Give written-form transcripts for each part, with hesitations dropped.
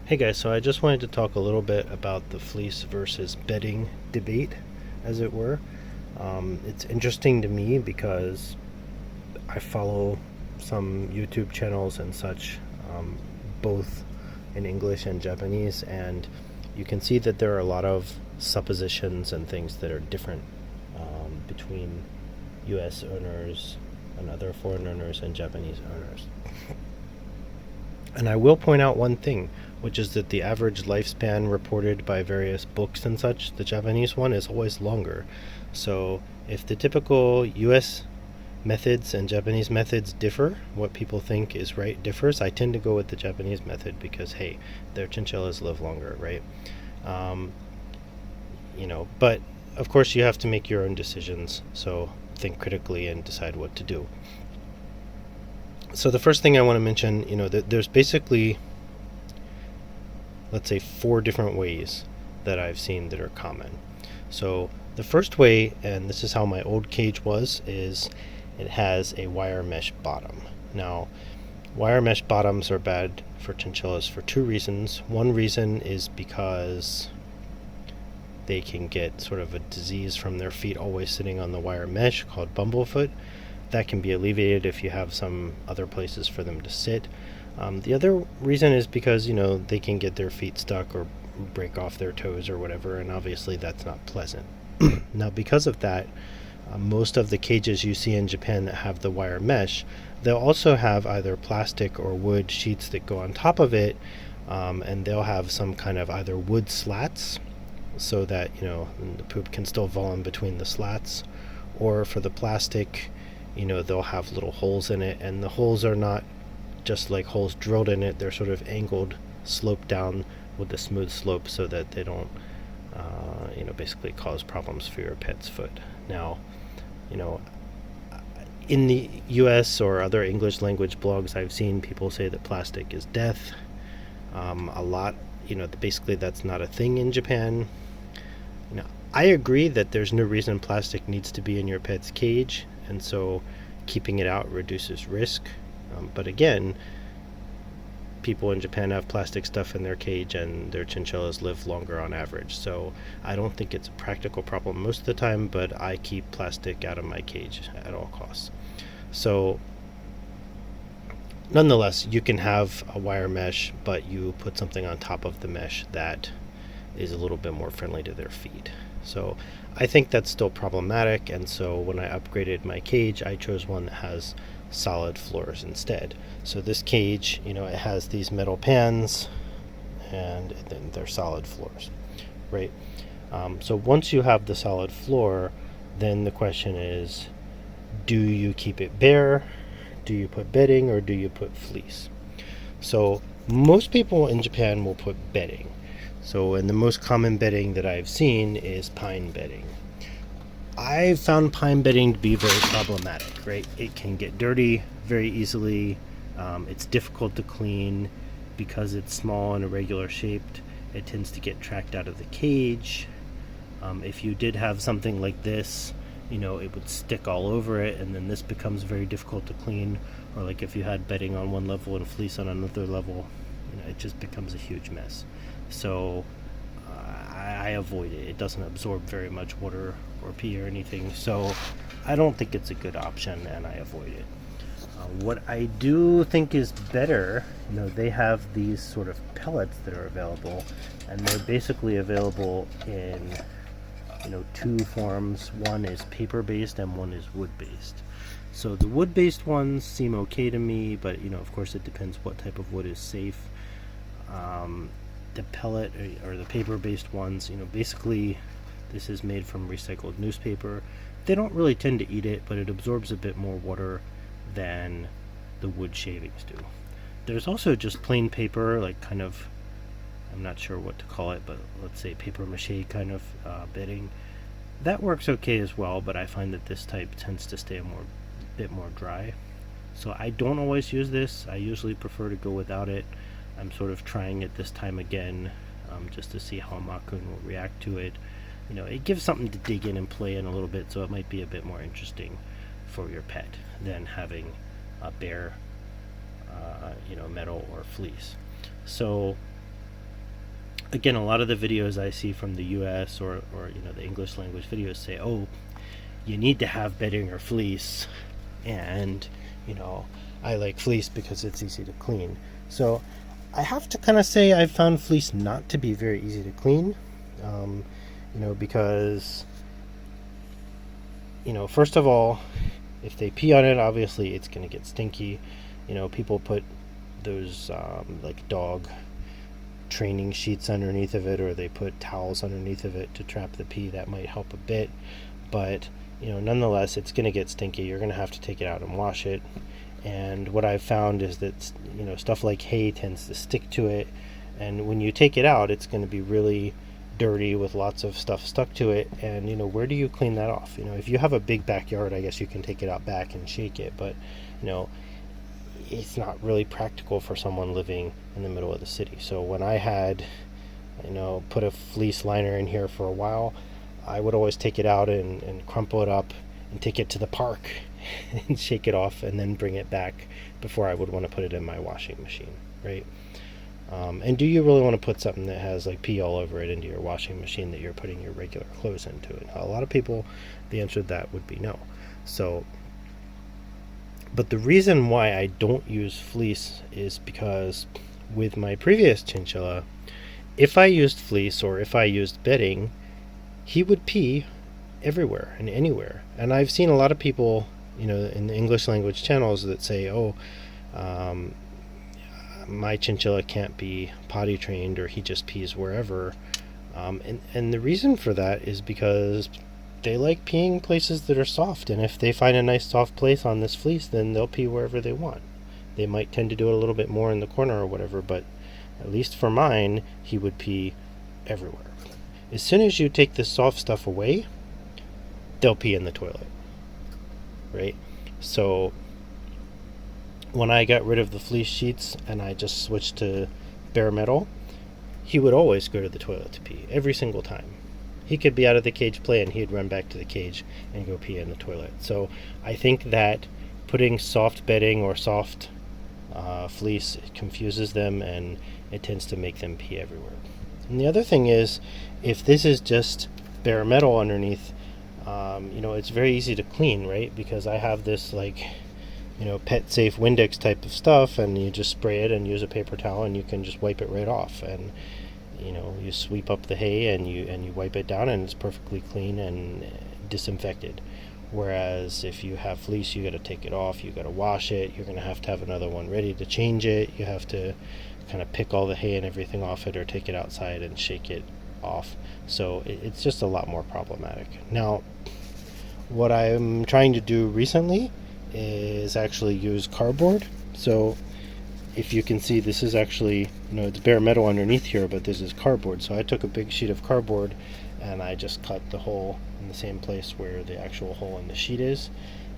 Hey guys, so I just wanted to talk a little bit about the fleece versus bedding debate, as it were. It's interesting to me because I follow some YouTube channels and such, both in English and Japanese, and you can see that there are a lot of suppositions and things that are different between US owners and other foreign owners and Japanese owners. And I will point out one thing, which is that the average lifespan reported by various books and such, the Japanese one, is always longer. So if the typical US methods and Japanese methods differ, what people think is right differs, I tend to go with the Japanese method because, hey, their chinchillas live longer, right? Um, but of course you have to make your own decisions, so think critically and decide what to do. So the first thing I want to mention, that there's basically, let's say, four different ways that I've seen that are common. So the first way, and this is how my old cage was, is it has a wire mesh bottom. Now, wire mesh bottoms are bad for chinchillas for two reasons. One reason is because they can get sort of a disease from their feet always sitting on the wire mesh called bumblefoot. That can be alleviated if you have some other places for them to sit. The other reason is because, they can get their feet stuck or break off their toes or whatever, and obviously that's not pleasant. Now, because of that, most of the cages you see in Japan that have the wire mesh, they'll also have either plastic or wood sheets that go on top of it, and they'll have some kind of either wood slats so that, the poop can still fall in between the slats, or for the plastic, they'll have little holes in it, and the holes are not just like holes drilled in it, they're sort of angled, sloped down with a smooth slope so that they don't, basically cause problems for your pet's foot. Now, in the US or other English language blogs, I've seen people say that plastic is death. A lot, basically that's not a thing in Japan. I agree that there's no reason plastic needs to be in your pet's cage, and so keeping it out reduces risk. But again, people in Japan have plastic stuff in their cage and their chinchillas live longer on average. So I don't think it's a practical problem most of the time, but I keep plastic out of my cage at all costs. So nonetheless, you can have a wire mesh, but you put something on top of the mesh that is a little bit more friendly to their feet. So I think that's still problematic, and so when I upgraded my cage, I chose one that has solid floors instead. So this cage, it has these metal pans, and then they're solid floors, right? So once you have the solid floor, then the question is, do you keep it bare? Do you put bedding, or do you put fleece? So most people in Japan will put bedding. So, and the most common bedding that I've seen is pine bedding. I've found pine bedding to be very problematic, right? It can get dirty very easily. It's difficult to clean because it's small and irregular shaped. It tends to get tracked out of the cage. If you did have something like this, it would stick all over it, and then this becomes very difficult to clean. Or like if you had bedding on one level and fleece on another level, it just becomes a huge mess. So I avoid it. It doesn't absorb very much water or pee or anything, so I don't think it's a good option, and I avoid it. What I do think is better, they have these sort of pellets that are available, and they're basically available in two forms. One is paper-based and one is wood-based. So the wood-based ones seem okay to me, but of course it depends what type of wood is safe. The pellet or the paper-based ones, basically this is made from recycled newspaper. They don't really tend to eat it, but it absorbs a bit more water than the wood shavings do. There's also just plain paper, like kind of, I'm not sure what to call it, but let's say paper mache kind of bedding. That works okay as well, but I find that this type tends to stay a bit more dry. So I don't always use this. I usually prefer to go without it. I'm sort of trying it this time again, just to see how Makun will react to it. It gives something to dig in and play in a little bit, so it might be a bit more interesting for your pet than having a bare, metal or fleece. So again, a lot of the videos I see from the US or the English language videos say, oh, you need to have bedding or fleece, and I like fleece because it's easy to clean. So I have to kind of say I've found fleece not to be very easy to clean, because first of all, if they pee on it, obviously it's going to get stinky. People put those like dog training sheets underneath of it, or they put towels underneath of it to trap the pee. That might help a bit, but nonetheless, it's going to get stinky. You're going to have to take it out and wash it. And what I've found is that stuff like hay tends to stick to it, and when you take it out, it's going to be really dirty with lots of stuff stuck to it. And where do you clean that off? If you have a big backyard, I guess you can take it out back and shake it, but it's not really practical for someone living in the middle of the city. So when I had put a fleece liner in here for a while, I would always take it out and crumple it up and take it to the park and shake it off and then bring it back before I would want to put it in my washing machine, right? And do you really want to put something that has like pee all over it into your washing machine that you're putting your regular clothes into it? A lot of people, the answer to that would be no. So, but the reason why I don't use fleece is because with my previous chinchilla, if I used fleece or if I used bedding, he would pee everywhere and anywhere. And I've seen a lot of people, in the English language channels that say, oh, my chinchilla can't be potty trained, or he just pees wherever. And the reason for that is because they like peeing places that are soft, and if they find a nice soft place on this fleece, then they'll pee wherever they want. They might tend to do it a little bit more in the corner or whatever, but at least for mine, he would pee everywhere. As soon as you take the soft stuff away, they'll pee in the toilet, right? So when I got rid of the fleece sheets and I just switched to bare metal, he would always go to the toilet to pee every single time. He could be out of the cage playing, he'd run back to the cage and go pee in the toilet. So I think that putting soft bedding or soft fleece confuses them, and it tends to make them pee everywhere. And the other thing is, if this is just bare metal underneath, it's very easy to clean, right? Because I have this pet safe Windex type of stuff, and you just spray it and use a paper towel and you can just wipe it right off. And you sweep up the hay and you wipe it down, and it's perfectly clean and disinfected. Whereas if you have fleece, you got to take it off, you got to wash it, you're going to have another one ready to change it, you have to kind of pick all the hay and everything off it, or take it outside and shake it off. So it's just a lot more problematic. Now, what I'm trying to do recently is actually use cardboard. So if you can see, this is actually, it's bare metal underneath here, but this is cardboard. So I took a big sheet of cardboard and I just cut the hole in the same place where the actual hole in the sheet is.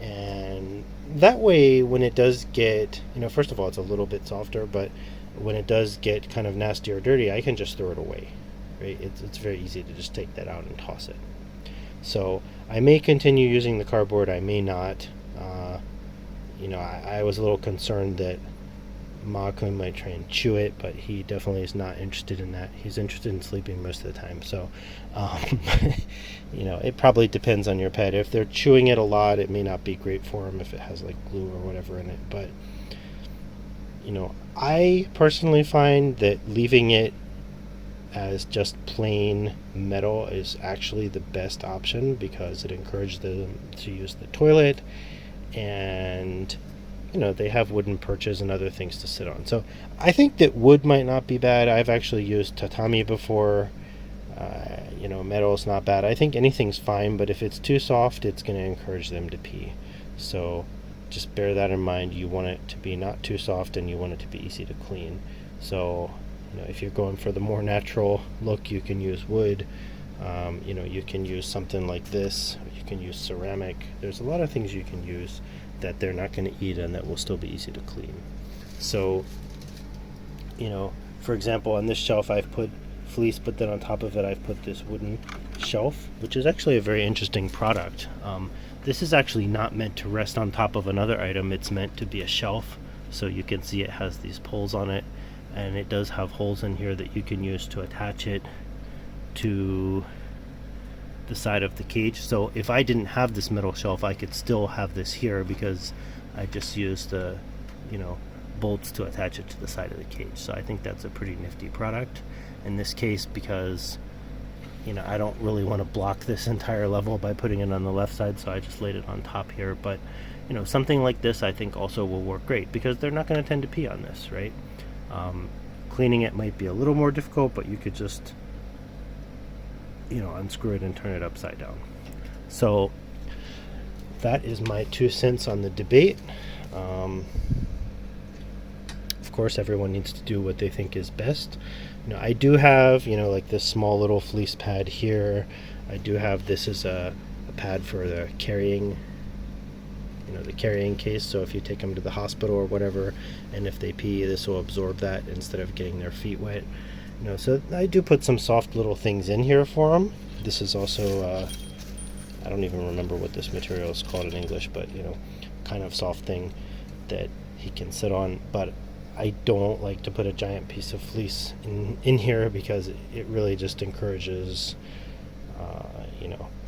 And that way, when it does get, first of all, it's a little bit softer, but when it does get kind of nasty or dirty, I can just throw it away, right? It's very easy to just take that out and toss it. So I may continue using the cardboard, I may not. I was a little concerned that Ma-kun might try and chew it, but he definitely is not interested in that. He's interested in sleeping most of the time. So, it probably depends on your pet. If they're chewing it a lot, it may not be great for him if it has like glue or whatever in it. But, I personally find that leaving it as just plain metal is actually the best option, because it encourages them to use the toilet, and they have wooden perches and other things to sit on. So I think that wood might not be bad. I've actually used tatami before. Metal is not bad. I think anything's fine, but if it's too soft, it's going to encourage them to pee. So just bear that in mind. You want it to be not too soft, and you want it to be easy to clean. So if you're going for the more natural look, you can use wood. You can use something like this. You can use ceramic. There's a lot of things you can use that they're not going to eat and that will still be easy to clean. So, for example, on this shelf I've put fleece, but then on top of it I've put this wooden shelf, which is actually a very interesting product. This is actually not meant to rest on top of another item. It's meant to be a shelf. So you can see it has these poles on it. and it does have holes in here that you can use to attach it to the side of the cage. So if I didn't have this metal shelf, I could still have this here because I just used the, bolts to attach it to the side of the cage. So I think that's a pretty nifty product in this case, because I don't really want to block this entire level by putting it on the left side, so I just laid it on top here. But something like this I think also will work great, because they're not going to tend to pee on this, right? Cleaning it might be a little more difficult, but you could just unscrew it and turn it upside down. So that is my 2 cents on the debate. Of course, everyone needs to do what they think is best. I do have like this small little fleece pad here. I do have this as a pad for the carrying the carrying case, so if you take them to the hospital or whatever, and if they pee, this will absorb that instead of getting their feet wet. So I do put some soft little things in here for them. This is also I don't even remember what this material is called in English, but kind of soft thing that he can sit on. But I don't like to put a giant piece of fleece in here, because it really just encourages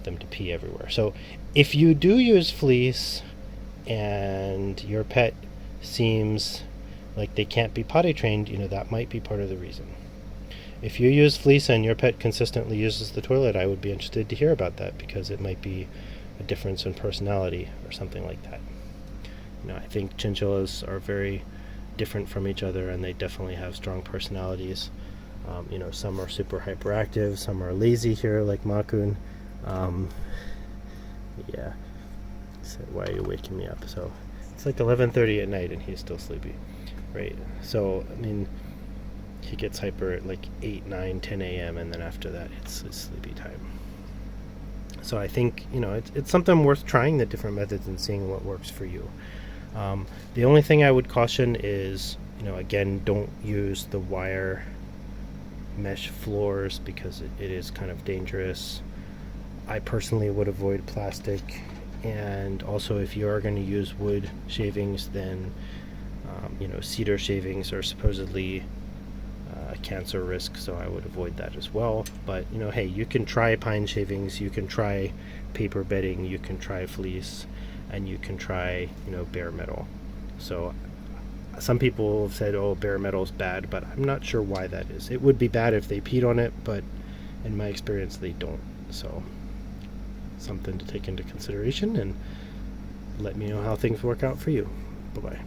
them to pee everywhere. So if you do use fleece and your pet seems like they can't be potty trained, that might be part of the reason. If you use fleece and your pet consistently uses the toilet, I would be interested to hear about that, because it might be a difference in personality or something like that. I think chinchillas are very different from each other, and they definitely have strong personalities. Some are super hyperactive, some are lazy here, like Makun. Yeah. So why are you waking me up? So it's like 11:30 at night and he's still sleepy, right? So he gets hyper at like 8, 9, 10 a.m. and then after that it's sleepy time. So I think it's something worth trying the different methods and seeing what works for you. The only thing I would caution is again, don't use the wire mesh floors, because it is kind of dangerous. I personally would avoid plastic, and also if you are going to use wood shavings, then cedar shavings are supposedly a cancer risk, so I would avoid that as well. But hey, you can try pine shavings, you can try paper bedding, you can try fleece, and you can try bare metal. So some people have said, oh, bare metal is bad, but I'm not sure why that is. It would be bad if they peed on it, but in my experience they don't. So something to take into consideration, and let me know how things work out for you. Bye-bye.